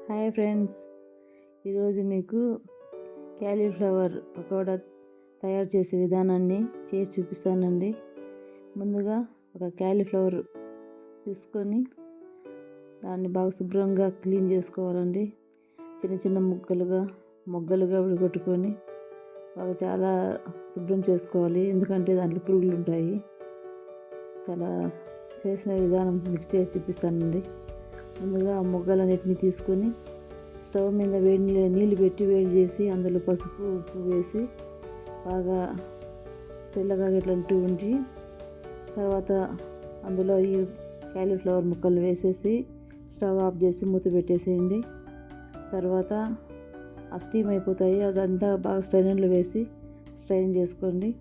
Hi friends, ఈరోజు మీకు cauliflower pakoda తయారు చేసే విధానాన్ని చేసి చూపిస్తానండి. ముందుగా ఒక క్యాలీఫ్లవర్ తీసుకొని దాన్ని బాగా శుభ్రంగా క్లీన్ చేసుకోవాలండి. చిన్న చిన్న మొగ్గలుగా విడగొట్టుకొని బాగా చాలా శుభ్రం చేసుకోవాలి, ఎందుకంటే దాంట్లో పురుగులు ఉంటాయి. చాలా చేసిన విధానం మీకు చేసి చూపిస్తానండి. ముందుగా ఆ మొగ్గలన్నిటిని తీసుకొని స్టవ్ మీద నీళ్ళు పెట్టి వేడి చేసి అందులో పసుపు ఉప్పు వేసి బాగా తెల్లగా ఇట్లాంటి ఉంచి తర్వాత అందులో ఈ క్యాలీఫ్లవర్ ముక్కలు వేసేసి స్టవ్ ఆఫ్ చేసి మూత పెట్టేసేయండి. తర్వాత ఆ స్టీమ్ అయిపోతాయి, అదంతా బాగా స్ట్రైనర్లో వేసి స్ట్రైన్ చేసుకోండి.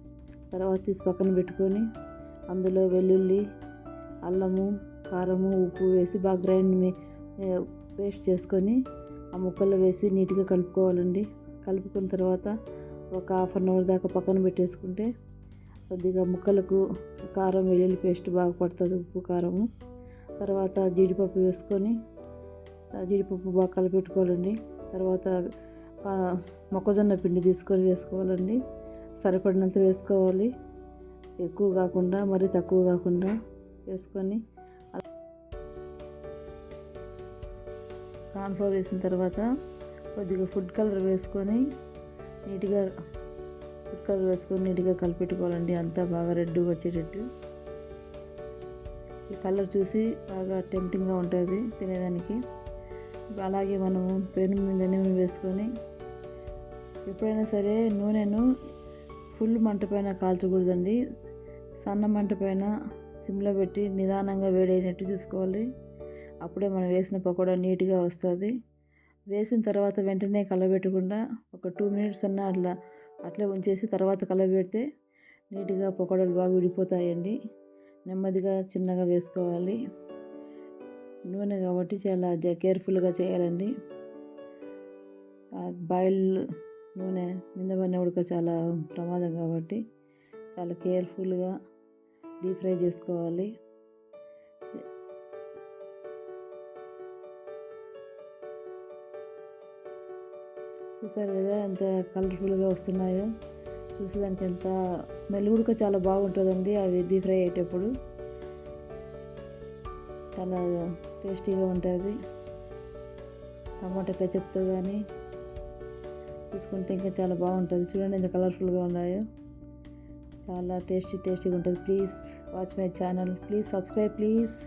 తర్వాత తీసి పక్కన పెట్టుకొని అందులో వెల్లుల్లి, అల్లము, కారము, ఉప్పు వేసి బాగా పేస్ట్ చేసుకొని ఆ ముక్కల్లో వేసి నీట్గా కలుపుకోవాలండి. కలుపుకున్న తర్వాత ఒక హాఫ్ అన్ అవర్ దాకా పక్కన పెట్టేసుకుంటే కొద్దిగా ముక్కలకు కారం, వెల్లుల్లి పేస్ట్ బాగా పడుతుంది, ఉప్పు కారము. తర్వాత జీడిపప్పు వేసుకొని జీడిపప్పు బాగా కలిపెట్టుకోవాలండి. తర్వాత మొక్కజొన్న పిండి తీసుకొని వేసుకోవాలండి. సరిపడినంత వేసుకోవాలి, ఎక్కువ కాకుండా మరి తక్కువ కాకుండా వేసుకొని కార్న్ఫ్లోర్ వేసిన తర్వాత కొద్దిగా ఫుడ్ కలర్ వేసుకొని నీట్గా కలిపెట్టుకోవాలండి. అంతా బాగా రెడ్గా వచ్చేటట్టు. ఈ కలర్ చూసి బాగా టెంప్టింగ్గా ఉంటుంది తినేదానికి. అలాగే మనము పెనం మీద నూనె వేసుకొని, ఎప్పుడైనా సరే నూనెను ఫుల్ మంట పైన కాల్చకూడదండి. సన్న మంట పైన సిమ్లో పెట్టి నిదానంగా వేడైనట్టు చూసుకోవాలి. అప్పుడే మనం వేసిన పకోడా నీట్గా వస్తుంది. వేసిన తర్వాత వెంటనే కలబెట్టకుండా ఒక 2 minutes అన్నా అట్లే ఉంచేసి తర్వాత కలబెడితే నీట్గా పకోడాలు బాగా విడిపోతాయండి. నెమ్మదిగా చిన్నగా వేసుకోవాలి. నూనె కాబట్టి చాలా కేర్ఫుల్గా చేయాలండి. బాయిల్ నూనె మీద పడిన ఉడక చాలా ప్రమాదం కాబట్టి చాలా కేర్ఫుల్గా డీప్ ఫ్రై చేసుకోవాలి. చూసారు కదా ఎంత కలర్ఫుల్గా వస్తున్నాయో. చూసేదానికి ఎంత స్మెల్ కూడా చాలా బాగుంటుందండి. అవి డీప్ ఫ్రై అయ్యేటప్పుడు చాలా టేస్టీగా ఉంటుంది. టమాటా కెచప్తో కానీ తీసుకుంటే ఇంకా చాలా బాగుంటుంది. చూడండి ఎంత కలర్ఫుల్గా ఉన్నాయో, చాలా టేస్టీగా ఉంటుంది. Please watch my channel, please subscribe please.